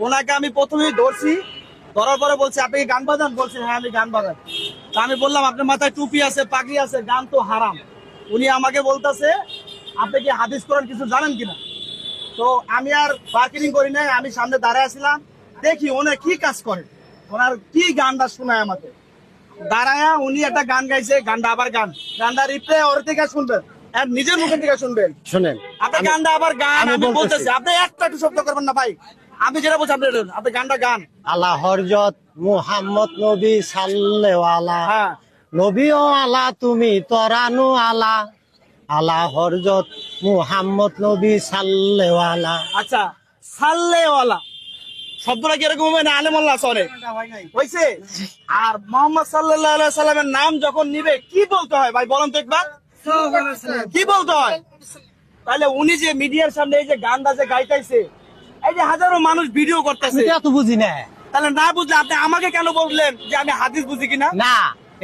ওনাকে আমি প্রথমেই ধরছি, ধরার পরে বলছি আপনি কি গান বাজান? বলছি হ্যাঁ আমি গান বাজান। তা আমি বললাম আপনার মাথায় টুপি আছে, পাগড়ি আছে, গান তো হারাম। উনি আমাকে বলতেছে আপনি কি হাদিস কোরআন কিছু জানেন কিনা। তো আমি আর বার্গেনিং করি নাই, আমি সামনে দাঁড়ায় আসছিলাম, দেখি ওনার কি কাজ করে, ওনার কি গানটা শোনায় আমাকে। দাঁড়ায়া উনি একটা গান গাইছে, গানটা আবার গানটা রিপ্লে ওর থেকে শুনবেন, আর নিজের মুখের থেকে শুনবেন। শুনেন, আপনি গানটা আবার গান, আমি আমি বলতেছি। বলতেছি আপনি একটা একটু শব্দ করবেন না ভাই, আমি যেটা বলছি আপনি গানটা গান। আলা হরজত মুহাম্মদ নবী সাল্লাল্লাহু আলা, হ্যাঁ নবী ও আলা তুমি তরানু আলা, আলা হরজত মুহাম্মদ নবী সাল্লাল্লাহু আলা। আচ্ছা, সাল্লেওয়ালা শব্দটা কিরকম হবে না? আলেমাল্লাহ সরে হয়েছে। আর মোহাম্মদ সাল্লাল্লাহু আলাইহি সাল্লামের নাম যখন নিবে কি বলতে হয় ভাই বলেন তো একবার, কি বলতে হয়? তাহলে উনি যে মিডিয়ার সামনে এই যে গানটা যে গাইতেছে, এই যে হাজারো মানুষ ভিডিও আমি করতেছে, তো এত বুঝি না। তাহলে না বুঝলে আপনি আমাকে কেন বললেন যে আমি হাদিস বুঝি কিনা? না,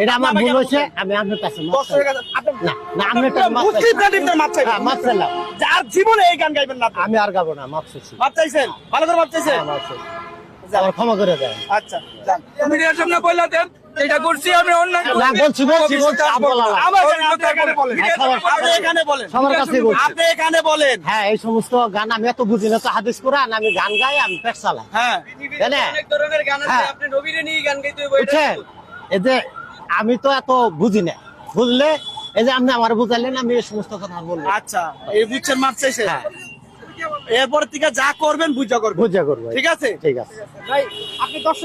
এটা আমার আপনি ভুল আমাকে হয়েছে। কেন আমি আপনার কাছে মাপ দর্শকের চাইলাম। কাছে আপনি- না না, আমি একটা মাপ মুসলিম চাইলাম। জাতির মাপ চাইবেন। হ্যাঁ, মাপ চাইলাম। যার জীবনে এই গান গাইবেন না আপনি। আমি আর গাবো না, মাপ চাইছি। মাপ চাইছেন, ভালো করে মাপ চাইছেন। হ্যাঁ, মাপ চাইছি। আমার ক্ষমা করে দেন। আচ্ছা যান। মিডিয়ার সামনে বললা দেন এটা করছি আমি অন্যায় না, বলছি আব্দুল্লাহ। আমার আপনি এখানে বলেন, আপনি এখানে বলেন, সবার কাছে বলছি। আপনি এখানে বলেন। হ্যাঁ, এই সমস্ত গান আমি এত বুঝি না, তো হাদিস কোরআন আমি গান গাই, আমি পেট চালাই। হ্যাঁ তাই না? অনেক ধরনের গান আছে হ্যাঁ। আপনি নবীরে নিয়ে গান গাইতে হইব এটা বুঝছেন? এই যে আমি তো এত বুঝি না, বুঝলে এই যে আপনি আমার বুঝাইলেন, আমি এই সমস্ত কথা বলবো। আচ্ছা, এই বুঝছেন মাপ চাইছে। হ্যাঁ, এরপর থেকে যা করবেন বুঝা করবেন, বুঝা করবো। ঠিক আছে? ঠিক আছে। ভাই আপনি দর্শক